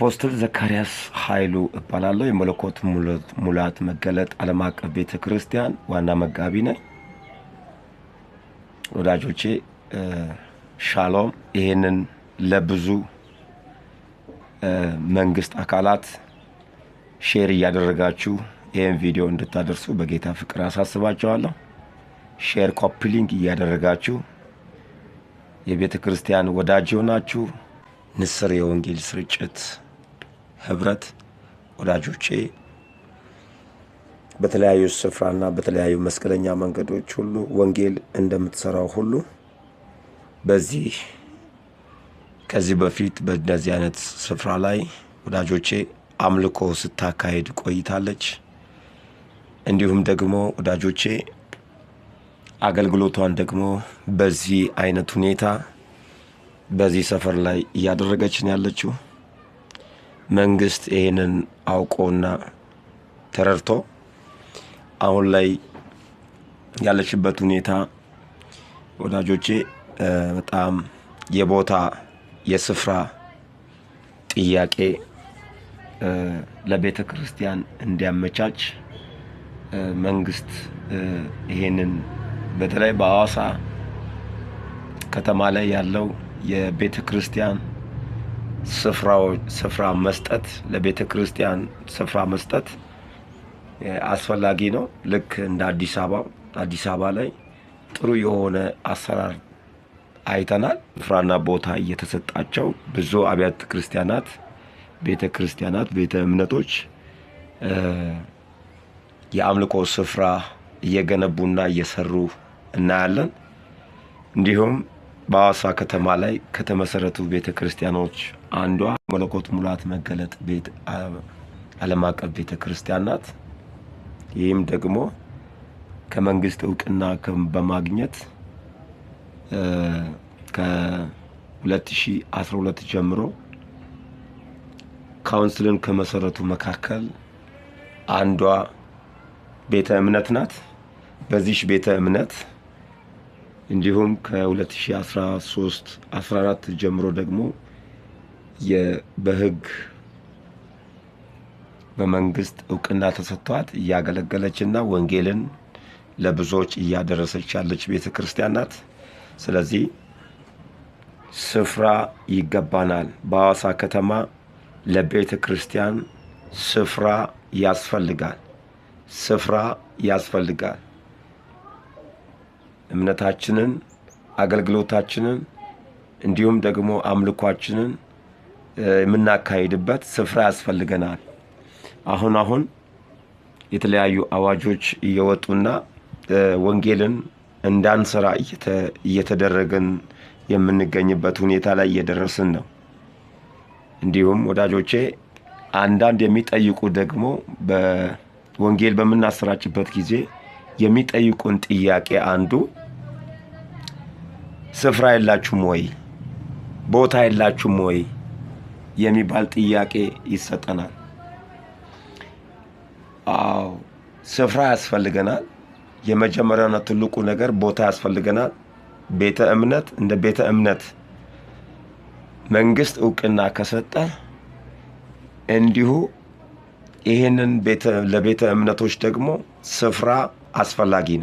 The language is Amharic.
አፖስትል ዘካርያስ ኃይሉ እባላለሁ። የመለኮት ሙላት መገለጥ ዓለም አቀፍ ቤተክርስቲያን ዋና መጋቢ ነኝ። ወዳጆቼ ሻሎም። ይሄንን ለብዙ መንግስት አካላት ሼር እያደረጋችሁ ይሄን ቪዲዮ እንድታደርሱ በጌታ ፍቅር አሳስባችኋለሁ። ሼር ኮፒ ሊንክ እያደረጋችሁ የቤተክርስቲያን ወዳጅ ሆናችሁ ንስር የወንጌል ስርጭት ህብረት ወዳጆቼ በተለያዩ ስፍራና በተለያዩ መስቀለኛ መንገዶች ሁሉ ወንጌል እንደምትሰራው ሁሉ ከዚህ በፊት በእንደዚህ አይነት ስፍራ ላይ ወዳጆቼ አምልኮ ስታካሄድ ቆይታለች። እንዲሁም ደግሞ ወዳጆቼ አገልግሎቷን ደግሞ በዚህ አይነት ሁኔታ በዚህ ሰፈር ላይ እያደረገች ነው ያለችው። መንግስት ይሄንን አውቆና ተረድቶ አሁን ላይ ያለችበት ሁኔታ ወዳጆቼ በጣም የቦታ የስፍራ ጥያቄ ለቤተ ክርስቲያን እንዲያመቻች መንግስት ይሄንን በተለይ በአዋሳ ከተማ ላይ ያለው የቤተ ክርስቲያን ስፍራ መስጠት ለቤተ ክርስቲያን ስፍራ መስጠት አስፈላጊ ነው። ልክ እንደ አዲስ አበባ ላይ ጥሩ የሆነ አሰራር አይተናል። ስፍራና ቦታ እየተሰጣቸው ብዙ አብያተ ክርስቲያናት ቤተ እምነቶች የአምልኮ ስፍራ እየገነቡና እየሰሩ እናያለን። እንዲሁም በአዋሳ ከተማ ላይ ከተመሰረቱ ቤተክርስቲያኖች አንዷ መለኮት ሙላት መገለጥ ዓለም አቀፍ ቤተክርስቲያን ናት። ይህም ደግሞ ከመንግስት እውቅና በማግኘት ከ2012 ጀምሮ ካውንስልን ከመሰረቱ መካከል አንዷ ቤተ እምነት ናት። በዚህ ቤተ እምነት እንዲሁም ከ2013-14 ጀምሮ ደግሞ በህግ በመንግስት እውቅና ተሰጥቷት እያገለገለችና ወንጌልን ለብዙዎች እያደረሰች ያለች ቤተክርስቲያን ናት። ስለዚህ ስፍራ ይገባናል። በአዋሳ ከተማ ለቤተ ክርስቲያን ስፍራ ያስፈልጋል። እምነታችንን፣ አገልግሎታችንን እንዲሁም ደግሞ አምልኳችንን የምናካሂድበት ስፍራ ያስፈልገናል። አሁን የተለያዩ አዋጆች እየወጡና ወንጌልን እንዳንሰራ እየተደረገን የምንገኝበት ሁኔታ ላይ እየደረስን ነው። እንዲሁም ወዳጆቼ አንዳንድ የሚጠይቁ ደግሞ በወንጌል በምናሰራጭበት ጊዜ የሚጠይቁን ጥያቄ አንዱ ስፍራ የላችሁም ወይ፣ ቦታ የላችሁም ወይ የሚባል ጥያቄ ይሰጠናል። አዎ ስፍራ ያስፈልገናል። የመጀመሪያውና ትልቁ ነገር ቦታ ያስፈልገናል። ቤተ እምነት እንደ ቤተ እምነት መንግስት እውቅና ከሰጠ እንዲሁ ይሄንን ለቤተ እምነቶች ደግሞ ስፍራ አስፈላጊ ነው።